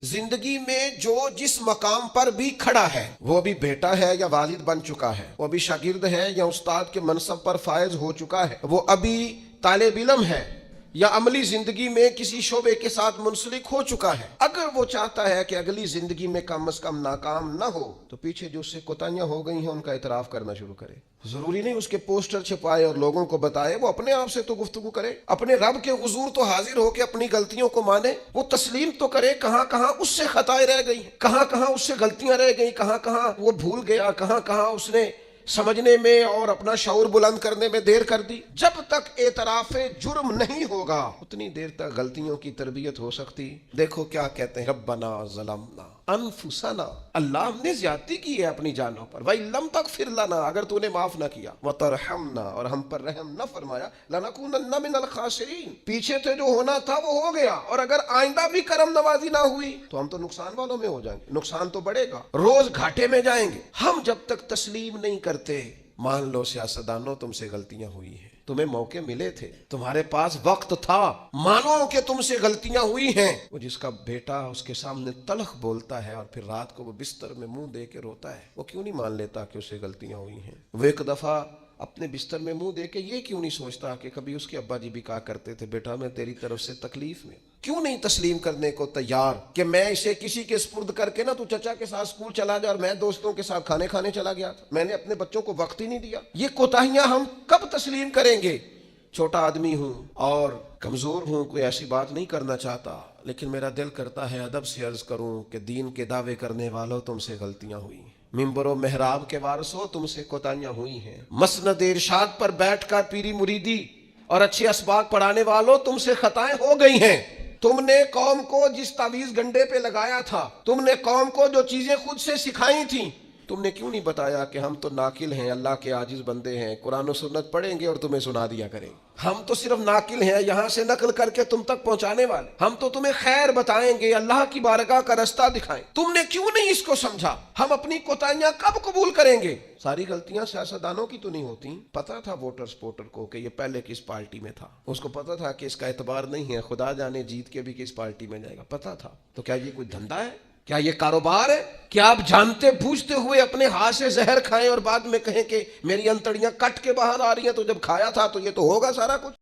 जिंदगी में जो जिस मकाम पर भी खड़ा है, वो अभी बेटा है या वालिद बन चुका है, वो अभी शागिर्द है या उस्ताद के मनसब पर फायज हो चुका है, वो अभी तालिब इल्म है या अमली जिंदगी में किसी शोबे के साथ मुंसलिक हो चुका है, अगर वो चाहता है कि अगली जिंदगी में कम से कम नाकाम न हो तो पीछे जो उससे कोताहियां हो गई हैं उनका इतराफ करना शुरू करे। जरूरी नहीं उसके पोस्टर छपाए और लोगों को बताए, वो अपने आप से तो गुफ्तगू करे, अपने रब के हुजूर तो हाजिर होकर अपनी गलतियों को माने, वो तस्लीम तो करे कहां कहां उससे खताएं रह गई, कहां कहां उससे गलतियां रह गई, कहां कहां वो भूल गया, कहां कहां उसने समझने में और अपना शऊर बुलंद करने में देर कर दी। जब तक एतराफे जुर्म नहीं होगा उतनी देर तक गलतियों की तरबियत हो सकती। देखो क्या कहते हैं, रब्बना ज़लमना अनफुसना, अल्लाह हमने ज्यादती की है अपनी जानों पर, वही लम तक फिर लाना, अगर तूने माफ ना किया, वतरहमना, और हम पर रहम न फरमाया, लनकुनन्ना मिनल खासिरीन, पीछे से जो होना था वो हो गया, और अगर आइंदा भी करम नवाजी ना हुई तो हम तो नुकसान वालों में हो जाएंगे, नुकसान तो बढ़ेगा, रोज घाटे में जाएंगे। हम जब तक तस्लीम नहीं करते, मान लो सियासतदानों तुमसे गलतियां हुई हैं, तुम्हें मौके मिले थे, तुम्हारे पास वक्त था, मानो कि तुमसे गलतियां हुई हैं, वो जिसका बेटा उसके सामने तलख बोलता है और फिर रात को वो बिस्तर में मुंह दे के रोता है, वो क्यों नहीं मान लेता कि उससे गलतियां हुई हैं? वो एक दफा अपने बिस्तर में मुंह दे के ये क्यों नहीं सोचता कि कभी उसके अब्बा जी भी कहा करते थे, बेटा मैं तेरी तरफ से तकलीफ में? क्यों नहीं तस्लीम करने को तैयार कि मैं इसे किसी के स्पुर्द करके ना, तू चचा के साथ स्कूल चला जा और मैं दोस्तों के साथ खाने खाने चला गया था, मैंने अपने बच्चों को वक्त ही नहीं दिया। ये कोताहियां हम कब तस्लीम करेंगे? छोटा आदमी हूं और कमजोर हूं, कोई ऐसी बात नहीं करना चाहता, लेकिन मेरा दिल करता है अदब से अर्ज करूं कि दीन के दावे करने वालों तुमसे गलतियां हुई, मिंबरो मेहराब के वारसों तुमसे कोताहियां हुई हैं, मसनद इरशाद पर बैठकर पीरी मुरीदी और अच्छे असबाक पढ़ाने वालों तुमसे खताएं हो गई हैं। तुमने कौम को जिस तावीज गंडे पे लगाया था, तुमने कौम को जो चीजें खुद से सिखाई थी, तुमने क्यों नहीं बताया कि हम तो नाकिल हैं, अल्लाह के आजिज बंदे हैं, कुरान और सुन्नत पढ़ेंगे और तुम्हें सुना दिया करेंगे। हम तो सिर्फ नाकिल हैं, यहां से नकल करके तुम तक पहुंचाने वाले, हम तो तुम्हें खैर बताएंगे, अल्लाह की बारगाह का रास्ता दिखाएं। तुमने क्यों नहीं इसको समझा? हम अपनी कोताहियां कब कबूल करेंगे? सारी गलतियां सियासतदानों की तो नहीं होती। पता था वोटर सपोर्टर को कि ये पहले किस पार्टी में था, उसको पता था कि इसका एतबार नहीं है, खुदा जाने जीत के भी किस पार्टी में जाएगा, पता था। तो क्या ये कोई धंधा है? क्या ये कारोबार है? क्या आप जानते बूझते हुए अपने हाथ से जहर खाएं और बाद में कहें कि मेरी अंतड़ियां कट के बाहर आ रही हैं, तो जब खाया था तो ये तो होगा सारा कुछ?